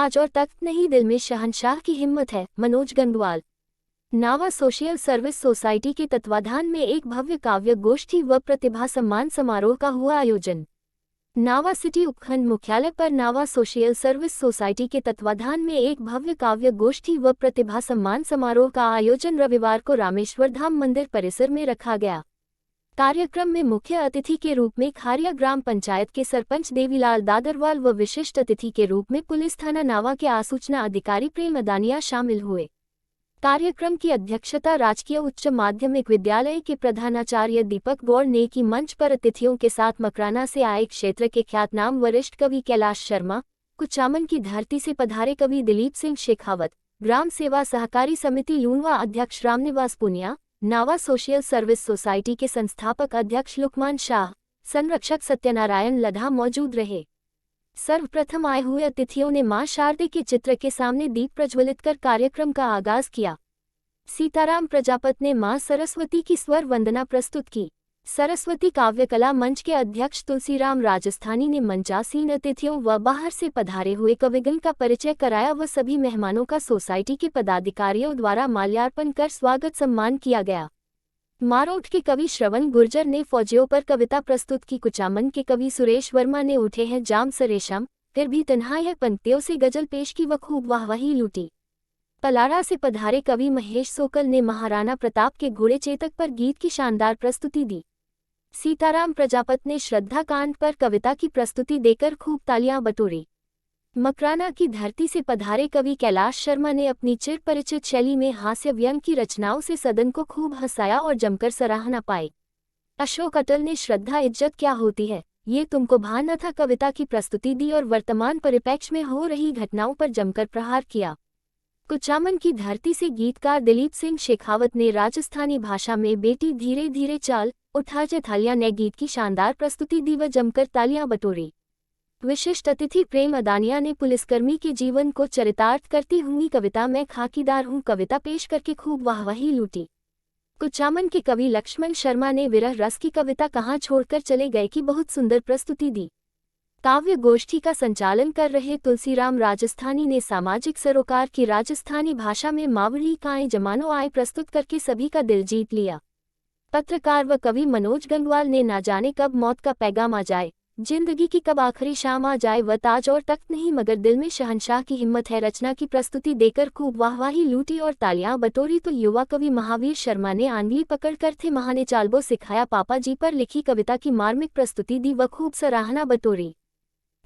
ताज और तख्त नहीं, दिल में शहंशाह की हिम्मत है। मनोज गंगवाल। नावा सोशल सर्विस सोसाइटी के तत्वाधान में एक भव्य काव्य गोष्ठी व प्रतिभा सम्मान समारोह का हुआ आयोजन। नावा सिटी उपखंड मुख्यालय पर नावा सोशल सर्विस सोसाइटी के तत्वाधान में एक भव्य काव्य गोष्ठी व प्रतिभा सम्मान समारोह का आयोजन रविवार को रामेश्वर धाम मंदिर परिसर में रखा गया। कार्यक्रम में मुख्य अतिथि के रूप में खारिया ग्राम पंचायत के सरपंच देवीलाल दादरवाल व विशिष्ट अतिथि के रूप में पुलिस थाना नावा के आसूचना अधिकारी प्रेम अदानिया शामिल हुए। कार्यक्रम की अध्यक्षता राजकीय उच्च माध्यमिक विद्यालय के प्रधानाचार्य दीपक गौड़ ने की। मंच पर अतिथियों के साथ मकराना से आए क्षेत्र के ख्यातनाम वरिष्ठ कवि कैलाश शर्मा, कुचामन की धरती से पधारे कवि दिलीप सिंह शेखावत, ग्राम सेवा सहकारी समिति लूणवा अध्यक्ष रामनिवास पुनिया, नावा सोशल सर्विस सोसाइटी के संस्थापक अध्यक्ष लुकमान शाह, संरक्षक सत्यनारायण लधा मौजूद रहे। सर्वप्रथम आए हुए अतिथियों ने मां शारदे के चित्र के सामने दीप प्रज्वलित कर कार्यक्रम का आगाज किया। सीताराम प्रजापत ने मां सरस्वती की स्वर वंदना प्रस्तुत की। सरस्वती काव्य कला मंच के अध्यक्ष तुलसीराम राजस्थानी ने मंचासीन अतिथियों व बाहर से पधारे हुए कविगण का परिचय कराया व सभी मेहमानों का सोसाइटी के पदाधिकारियों द्वारा माल्यार्पण कर स्वागत सम्मान किया गया। मारोठ के कवि श्रवण गुर्जर ने फौजियों पर कविता प्रस्तुत की। कुचामन के कवि सुरेश वर्मा ने उठे हैं जाम सरेशम फिर भी तन्हाई है पंक्तियों से गजल पेश की व खूब वाहवाही लूटी। पलाड़ा से पधारे कवि महेश सोकल ने महाराणा प्रताप के घोड़े चेतक पर गीत की शानदार प्रस्तुति दी। सीताराम प्रजापत ने श्रद्धा कांड पर कविता की प्रस्तुति देकर खूब तालियां बटोरी। मकराना की धरती से पधारे कवि कैलाश शर्मा ने अपनी चिर परिचित शैली में हास्य व्यंग की रचनाओं से सदन को खूब हंसाया और जमकर सराहना पाई। अशोक अटल ने श्रद्धा इज्जत क्या होती है ये तुमको भान न था कविता की प्रस्तुति दी और वर्तमान परिप्रेक्ष्य में हो रही घटनाओं पर जमकर प्रहार किया। कुचामन की धरती से गीतकार दिलीप सिंह शेखावत ने राजस्थानी भाषा में बेटी धीरे धीरे चाल उठा जे थालियां ने गीत की शानदार प्रस्तुति दी व जमकर तालियां बटोरी। विशिष्ट अतिथि प्रेम अदानिया ने पुलिसकर्मी के जीवन को चरितार्थ करती हुई कविता मैं खाकीदार हूँ कविता पेश करके खूब वाहवाही लूटी। कुचामन के कवि लक्ष्मण शर्मा ने विरह रस की कविता कहाँ छोड़कर चले गए की बहुत सुंदर प्रस्तुति दी। काव्य गोष्ठी का संचालन कर रहे तुलसीराम राजस्थानी ने सामाजिक सरोकार की राजस्थानी भाषा में मावड़ी काएं जमानो आए प्रस्तुत करके सभी का दिल जीत लिया। पत्रकार व कवि मनोज गंगवाल ने ना जाने कब मौत का पैगाम आ जाए, जिंदगी की कब आखिरी शाम आ जाए व ताज और तख्त नहीं मगर दिल में शहंशाह की हिम्मत है रचना की प्रस्तुति देकर खूब वाहवाही लूटी और तालियां बटोरी। तो युवा कवि महावीर शर्मा ने आंगली पकड़कर थे महा ने चालबो सिखाया पापा जी पर लिखी कविता की मार्मिक प्रस्तुति दी व खूब सराहना बटोरी।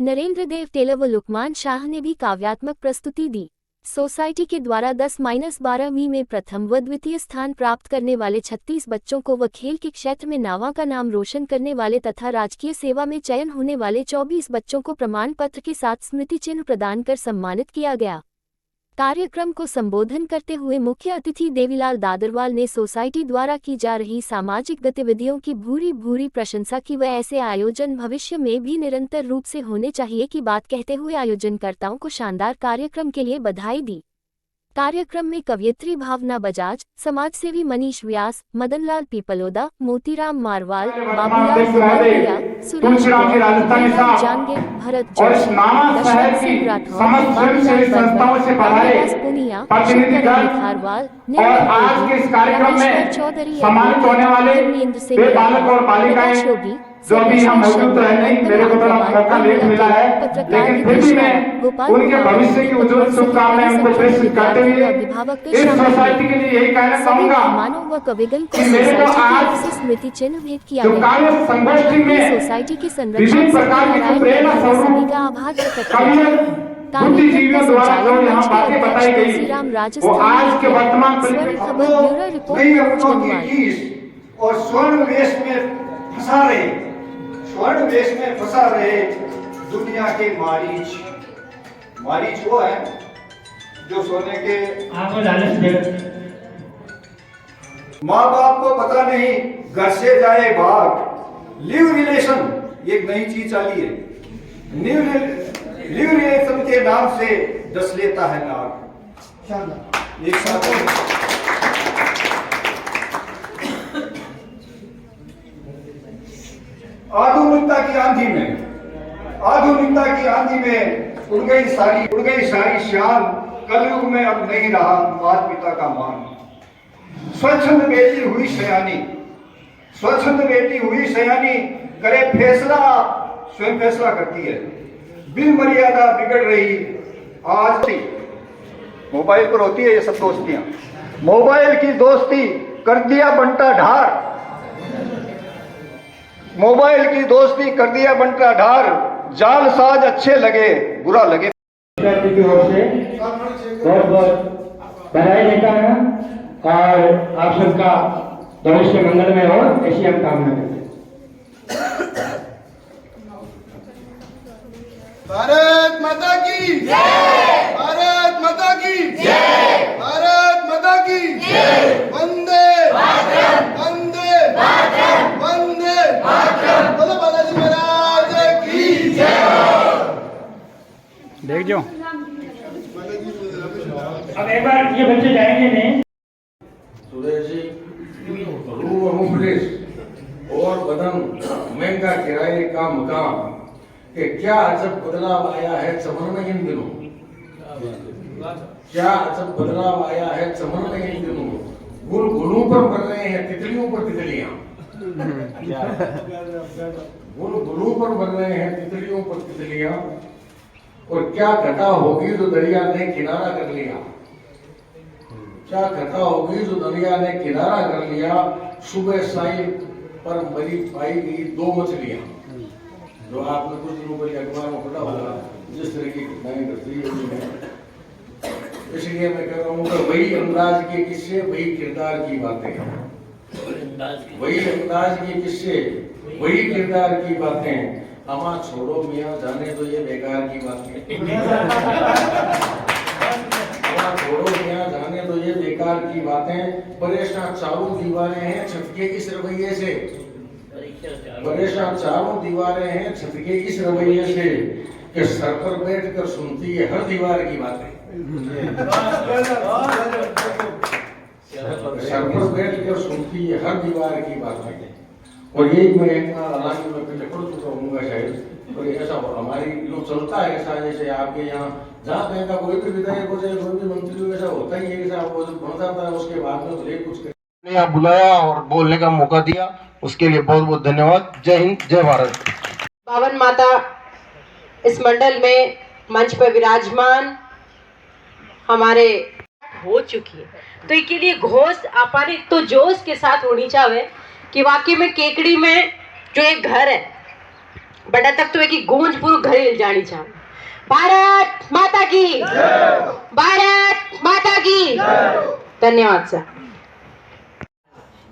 नरेंद्र देव टेलर व लुकमान शाह ने भी काव्यात्मक प्रस्तुति दी। सोसाइटी के द्वारा 10-12वीं में प्रथम व द्वितीय स्थान प्राप्त करने वाले 36 बच्चों को व खेल के क्षेत्र में नावा का नाम रोशन करने वाले तथा राजकीय सेवा में चयन होने वाले 24 बच्चों को प्रमाण पत्र के साथ स्मृति चिन्ह प्रदान कर सम्मानित किया गया। कार्यक्रम को संबोधन करते हुए मुख्य अतिथि देवीलाल दादरवाल ने सोसाइटी द्वारा की जा रही सामाजिक गतिविधियों की भूरी भूरी प्रशंसा की व ऐसे आयोजन भविष्य में भी निरंतर रूप से होने चाहिए की बात कहते हुए आयोजनकर्ताओं को शानदार कार्यक्रम के लिए बधाई दी। कार्यक्रम में कवयित्री भावना बजाज, समाजसेवी मनीष व्यास, मदनलाल पीपलोदा, मोतीराम मारवाल, बाबूलाल सुमरिया, सुरेश जांगीर, भरत जोशी, दशरथ सिंह राठौर, बाबूलाल बरवा, रामनिवास पुनिया, शंकर खारवाल, रमेश्वर चौधरी, धर्मेंद्र सिंह प्रकाश योगी, जो अभी यहाँ मौजूद रहे नहीं, मेरे को थोड़ा मौका लेट मिला है, लेकिन फिर भी मैं उनके भविष्य की उज्जवल शुभकामनाएं उनको प्रेषित करते हुए इस सोसाइटी के लिए यही कहना चाहूंगा कि मेरे को आज स्मृति चिन्ह भेंट किया जो कार्य संगोष्ठी में सोसाइटी के विभिन्न प्रकार की प्रेरणा स्वरूप का आभार बुद्धिजीवियों द्वारा जो यहाँ बातें बताई गई वो आज के वर्तमान परिप्रेक्ष्य को नई अवसरों की और स्वर्ण वेश में फंसा रहे दुनिया के मारीच वो है जो सोने के माँ बाप को पता नहीं घर से जाए भाग। लिव रिलेशन एक नई चीज चली है। लिव रिलेशन के नाम से डस लेता है नाग। एक साथ आधुनिकता की आंधी में आधुनिकता की आंधी में उड़ गई सारी शान, कलयुग में अब नहीं रहा माता पिता का मान। स्वच्छंद बेटी हुई सयानी, करे फैसला स्वयं फैसला करती है, बिन मर्यादा बिगड़ रही आज। मोबाइल पर होती है ये सब दोस्तियां, मोबाइल की दोस्ती कर दिया बंटा ढार, मोबाइल की दोस्ती कर दिया बंटा ढार, जाल साज अच्छे लगे बुरा लगे। की ओर से बहुत बहुत बधाई देता है और आप सबका भविष्य मंगल में हो ऐसी हम कामना करते हैं। भारत माता की जय, भारत माता की जय, भारत माता की जय, वंदे मातरम, वंदे मातरम, वंदे मातरम, बोलो बालाजी महाराज की जय। देख जो अब एक बार ये बच्चे जाएंगे नहीं सुरेशी रूह मुफलिस और बदन महंगा किराए का मकान कि क्या अजब बदलाव आया है चमन में इन दिनों, क्या अजब बदलाव आया है चमन में इन दिनों। बुलबुलों पर बन रहे हैं तितलियों पर तितलियां, बुलबुलों पर बन रहे हैं तितलियों पर तितलियां। और क्या घटा होगी जो दरिया ने किनारा कर लिया, क्या घटा होगी जो दरिया ने किनारा कर लिया। सुबह साई पर मरी पाई गई 2 मछलियां, जो आपने कुछ दिनों पहले अखबार में पढ़ा होगा, जिस तरह की घटनाएं घटती है। इसलिए मैं कह रहा हूँ कि वही अंदाज के किस्से वही किरदार की बातें, वही अंदाज के किस्से वही किरदार की बातें। अमा छोड़ो मियाँ जाने तो ये बेकार की बातें, अमा छोड़ो मियाँ जाने तो ये बेकार की बातें। परेशान चारों दीवारें हैं छत के इस रवैये से, परेशान चारों दीवारें हैं छत के इस रवैये से कि सर पर बैठ कर सुनती है हर दीवार की बातें, सर पर बैठ कर सुनती है हर दीवार की बातें। और ये मैं एक हालांकि मैं पहले पढ़ चुका हूँ शायद, और ऐसा हमारी लोग चलता है ऐसा, जैसे आपके यहाँ जहाँ कहीं का कोई भी विधायक हो जाए कोई भी मंत्री हो, ऐसा होता ही है, ऐसा वो जो बन जाता है उसके बाद में भले कुछ यहाँ बुलाया और बोलने का मौका दिया, उसके लिए बहुत बहुत धन्यवाद। जय हिंद, जय भारत। पावन माता इस मंडल में मंच पर विराजमान हमारे हो चुकी है, तो इसके लिए घोष आपानी तो जोश के साथ होनी चाहिए कि वाकई में केकड़ी में जो एक घर है बड़ा तक तो एक गूंज पूरे घर हिल जानी चाहिए। भारत माता की, भारत माता की। धन्यवाद सर।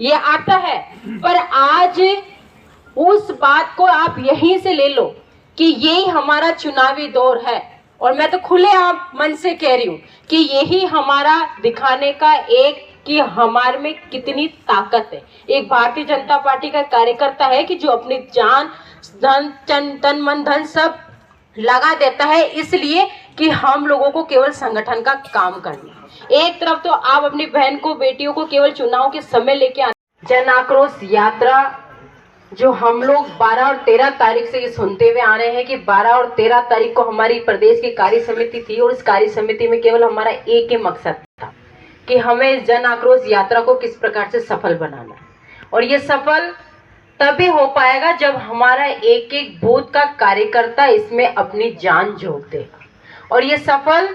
ये आता है पर आज उस बात को आप यहीं से ले लो कि यही हमारा चुनावी दौर है, और मैं तो खुले आप मन से कह रही हूँ कि यही हमारा दिखाने का एक कि हमारे में कितनी ताकत है। एक भारतीय जनता पार्टी का कार्यकर्ता है कि जो अपनी जान तन मन धन सब लगा देता है इसलिए कि हम लोगों को केवल संगठन का काम करना। एक तरफ तो आप अपनी बहन को बेटियों को केवल चुनाव के समय लेके आना। जन आक्रोश यात्रा जो हम लोग 12 और 13 तारीख से ये सुनते हुए आ रहे हैं कि 12 और 13 तारीख को हमारी प्रदेश की कार्य समिति थी, और इस कार्य समिति में केवल हमारा एक ही मकसद था कि हमें इस जन आक्रोश यात्रा को किस प्रकार से सफल बनाना है। और ये सफल तभी हो पाएगा जब हमारा एक एक बूथ का कार्यकर्ता इसमें अपनी जान झोंक देगा, और ये सफल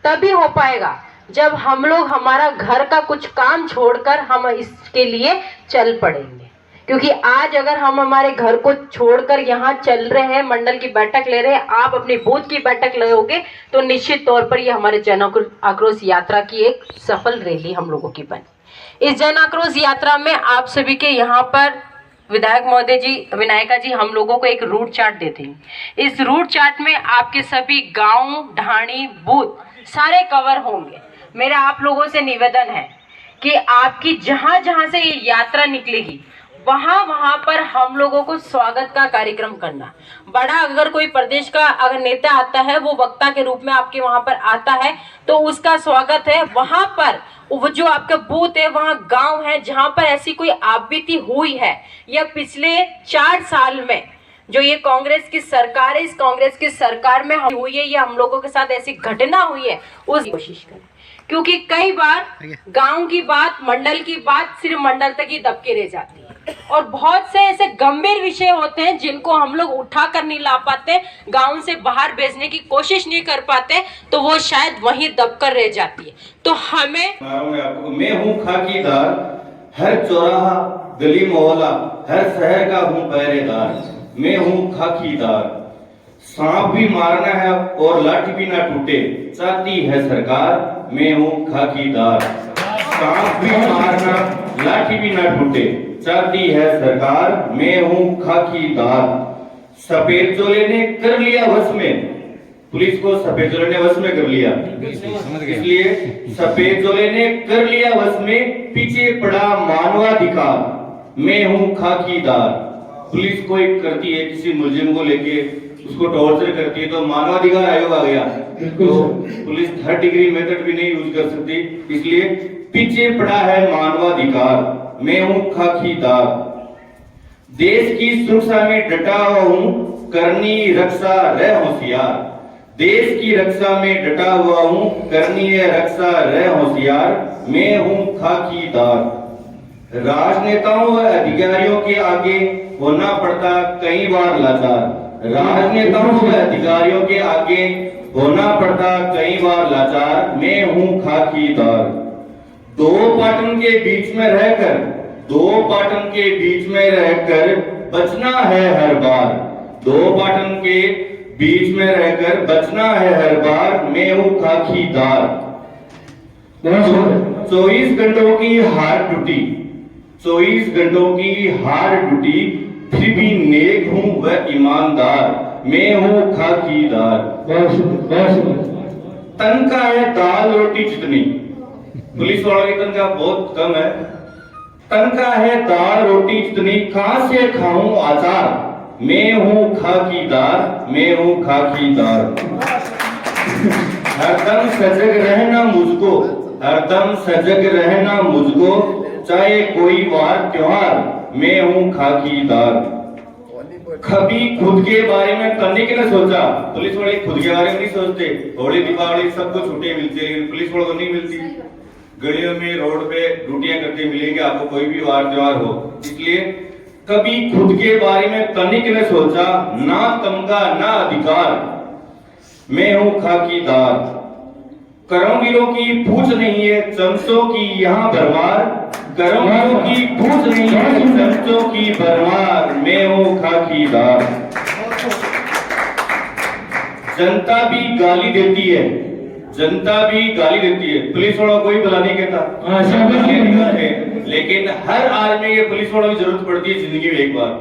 तभी हो पाएगा जब हम लोग हमारा घर का कुछ काम छोड़कर हम इसके लिए चल पड़ेंगे। क्योंकि आज अगर हम हमारे घर को छोड़कर यहाँ चल रहे हैं, मंडल की बैठक ले रहे हैं, आप अपनी बूथ की बैठक लोगे, तो निश्चित तौर पर ये हमारे जन आक्रोश यात्रा की एक सफल रैली हम लोगों की बनी। इस जन आक्रोश यात्रा में आप सभी के यहाँ पर विधायक महोदय जी, विनायका जी हम लोगों को एक रूट चार्ट देते हैं। इस रूट चार्ट में आपके सभी गांव, ढाणी, बूथ सारे कवर होंगे। मेरा आप लोगों से निवेदन है कि आपकी जहां जहां से ये यात्रा निकलेगी वहां पर हम लोगों को स्वागत का कार्यक्रम करना। बड़ा अगर कोई प्रदेश का अगर नेता आता है, वो वक्ता के रूप में आपके वहां पर आता है, तो उसका स्वागत है। वहां पर वो जो आपका बूथ है, वहां गांव है जहां पर ऐसी कोई आपबीती हुई है या पिछले 4 साल में जो ये कांग्रेस की सरकार है, इस कांग्रेस की सरकार में हम हुई है, ये हम लोगों के साथ ऐसी घटना हुई है, उस कोशिश करें। क्योंकि कई बार गांव की बात, मंडल की बात सिर्फ मंडल तक ही दबके रह जाती है, और बहुत से ऐसे गंभीर विषय होते हैं जिनको हम लोग उठा कर नहीं ला पाते, गांव से बाहर भेजने की कोशिश नहीं कर पाते, तो वो शायद वहीं दबकर रह जाती है। तो हमें मैं हूँ खाकीदार, हर चौराहा गली मोहल्ला हर शहर का हूँ पहरेदार। मैं हूँ खाकीदार, सांप भी मारना है और लाठी भी ना टूटे, चाहती है सरकार। मैं हूँ खाकीदार, सांप भी मारना लाठी भी ना टूटे, चाहती है सरकार। मैं हूँ खाकीदार। सफेद चोले ने कर लिया वश में, पुलिस को सफेद चोले ने वश में कर लिया, इसलिए सफेद चोले ने कर लिया वश में, पीछे पड़ा मानवाधिकार। मैं हूँ खाकीदार। पुलिस कोई करती है किसी मुलजिम को लेके उसको टॉर्चर करती है तो मानवाधिकार आयोग आ गया, तो पुलिस 3rd डिग्री मेथड भी नहीं यूज कर सकती, इसलिए पीछे पड़ा है मानवाधिकार। मैं हूँ खाकीदार, देश की सुरक्षा में डटा हुआ हूँ, करनी रक्षा रह होशियार। देश की रक्षा में डटा हुआ हूँ, करनी है रक्षा रह होशियार। मैं हूँ खाकीदार। राजनेताओं व अधिकारियों के आगे होना पड़ता कई बार लाचार। राजनेताओं व अधिकारियों के आगे होना पड़ता कई बार लाचार। मैं हूँ खाकीदार। दो पाटन के बीच में रहकर, दो पाटन के बीच में रहकर बचना है हर बार। दो पाटन के बीच में रहकर बचना है हर बार। मैं हूँ खाकीदार। 24 घंटों की हार टूटी, 24 घंटों की हार टूटी, फिर भी नेक हूँ व ईमानदार। मैं हूँ खाकीदार। तनख्वाह है दाल रोटी जितनी, पुलिस वालों की तनख्वाह बहुत कम है। तनख्वाह है दाल रोटी जितनी, कहां से खाऊं अचार। मैं हूँ खाकीदार। मैं हूँ खाकीदार। हरदम सजग रहना मुझको, हरदम सजग रहना मुझको, चाहे कोई वार त्योहार। मैं हूँ खाकीदार। कभी खुद के बारे में करने के लिए सोचा, पुलिस वाले खुद के बारे में नहीं सोचते। होली दीपावली सबको छुट्टियां मिलती है, लेकिन पुलिस वालों को नहीं मिलती। गलियों में रोड पे ड्यूटियां करते मिलेंगे आपको, कोई भी वार त्योहार हो। इसलिए कभी खुद के बारे में करने के लिए सोचा, ना तमगा ना अधिकार। मैं हूँ खाकीदार। कर्मवीरों की पूछ नहीं है, चमचों की यहाँ भरमार। कर्मवीरों की पूछ नहीं है, चमचों की भरमार। मैं हूँ खाकीदार। जनता भी गाली देती है, जनता भी गाली देती है, पुलिस वालों कोई भला नहीं कहता, लेकिन हर आदमी के पुलिस वालों की जरूरत पड़ती है जिंदगी में एक बार।